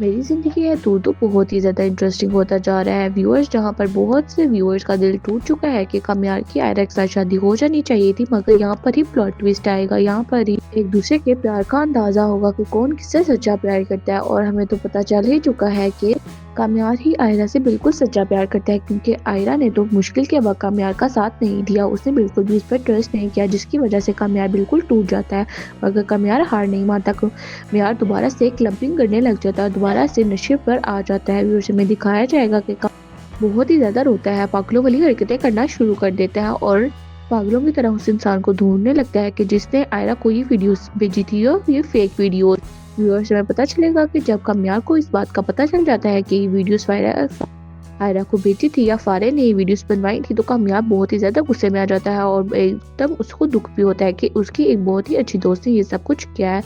میری زندگی ہے تو بہت ہی زیادہ انٹرسٹنگ ہوتا جا رہا ہے ویورز، جہاں پر بہت سے ویورز کا دل ٹوٹ چکا ہے کہ قمیار کی آئرہ کے ساتھ شادی ہو جانی چاہیے تھی، مگر یہاں پر ہی پلاٹ ٹویسٹ آئے گا، یہاں پر ہی ایک دوسرے کے پیار کا اندازہ ہوگا کہ کون کس سے سچا پیار کرتا ہے، اور ہمیں تو پتہ چل ہی چکا ہے کہ قمیار ہی آئرہ سے بالکل سچا پیار کرتا ہے، کیونکہ آئرہ نے تو مشکل کے وقت قمیار کا ساتھ نہیں دیا، اس نے بالکل بھی اس پر ٹرسٹ نہیں کیا، جس کی وجہ سے قمیار بالکل ٹوٹ جاتا ہے، مگر قمیار ہار نہیں مانتا، قمیار دوبارہ سے کلبنگ کرنے لگ جاتا ہے، دوبارہ سے نشے پر آ جاتا ہے، ویورز میں دکھایا جائے گا کہ بہت ہی زیادہ روتا ہے، پاگلوں والی حرکتیں کرنا شروع کر دیتا ہے اور پاگلوں کی طرح اس انسان کو ڈھونڈنے لگتا ہے کہ جس نے آئرہ کو یہ ویڈیوز بھیجی تھی اور یہ فیک ویڈیوز۔ ویورز میں پتہ چلے گا کہ جب قمیار کو اس بات کا پتہ چل جاتا ہے کہ یہ ویڈیوز آئرہ کو بھیجی تھی یا فارے نے یہ ویڈیوز بنوائی تھی، تو کامیاب بہت ہی زیادہ غصے میں آ جاتا ہے اور ایک دم اس کو دکھ بھی ہوتا ہے کہ اس کی ایک بہت ہی اچھی دوست نے یہ سب کچھ کیا ہے۔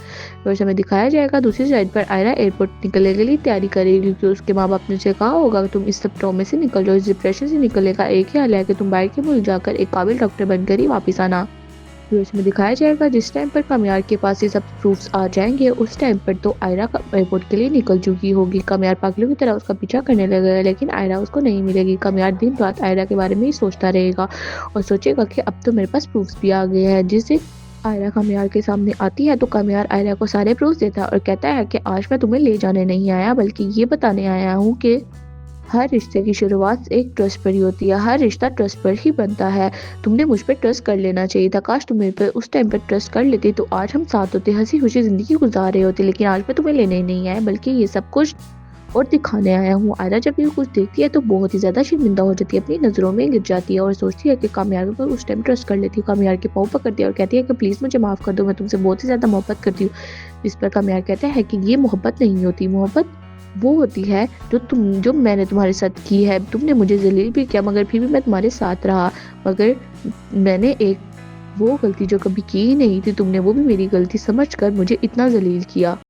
ویسے میں دکھایا جائے گا دوسری سائڈ پر آئرہ ایئرپورٹ نکلنے کے لیے تیاری کرے گی، کیونکہ اس کے ماں باپ نے اسے کہا ہوگا کہ تم اس سب ٹرامے سے نکل جاؤ، اس ڈپریشن سے نکلنے کا ایک ہی حل ہے کہ تم باہر کے ملک جا کر ایک قابل ڈاکٹر بن کر ہی واپس آنا۔ اس میں دکھایا جائے گا جس ٹائم پر قمیار کے پاس یہ سب پروفز آ جائیں گے، اس ٹائم پر تو آئرہ ایئرپورٹ کے لیے نکل چکی ہوگی، قمیار پاگلوں کی طرح اس کا پیچھا کرنے لگے گا، لیکن آئرہ اس کو نہیں ملے گی۔ قمیار دن رات آئرہ کے بارے میں ہی سوچتا رہے گا اور سوچے گا کہ اب تو میرے پاس پروفز بھی آ گئے ہیں۔ جس دن آئرہ قمیار کے سامنے آتی ہے تو قمیار آئرہ کو سارے پروفز دیتا ہے اور کہتا ہے کہ آج میں تمہیں لے جانے نہیں آیا، بلکہ یہ بتانے آیا ہوں کہ ہر رشتے کی شروعات ایک ٹرسٹ پر ہی ہوتی ہے، ہر رشتہ ٹرسٹ پر ہی بنتا ہے، تم نے مجھ پہ ٹرسٹ کر لینا چاہیے تھا، کاش تم میرے پہ اس ٹائم پہ ٹرسٹ کر لیتی تو آج ہم ساتھ ہوتے، ہنسی خوشی زندگی گزار رہے ہوتے، لیکن آج میں تمہیں لینے نہیں آیا بلکہ یہ سب کچھ اور دکھانے آیا ہوں۔ آئرہ جب یہ کچھ دیکھتی ہے تو بہت ہی زیادہ شرمندہ ہو جاتی ہے، اپنی نظروں میں گر جاتی ہے اور سوچتی ہے کہ قمیار پر اس ٹائم ٹرسٹ کر لیتی ہے، قمیار کے پاؤں پکڑتی ہے اور کہتی ہے کہ پلیز مجھے معاف کر دو، میں تم سے بہت ہی زیادہ محبت کرتی ہوں۔ جس پر قمیار کہتا ہے کہ یہ محبت نہیں ہوتی، محبت وہ ہوتی ہے جو میں نے تمہارے ساتھ کی ہے، تم نے مجھے ذلیل بھی کیا مگر پھر بھی میں تمہارے ساتھ رہا، مگر میں نے ایک وہ غلطی جو کبھی کی ہی نہیں تھی، تم نے وہ بھی میری غلطی سمجھ کر مجھے اتنا ذلیل کیا۔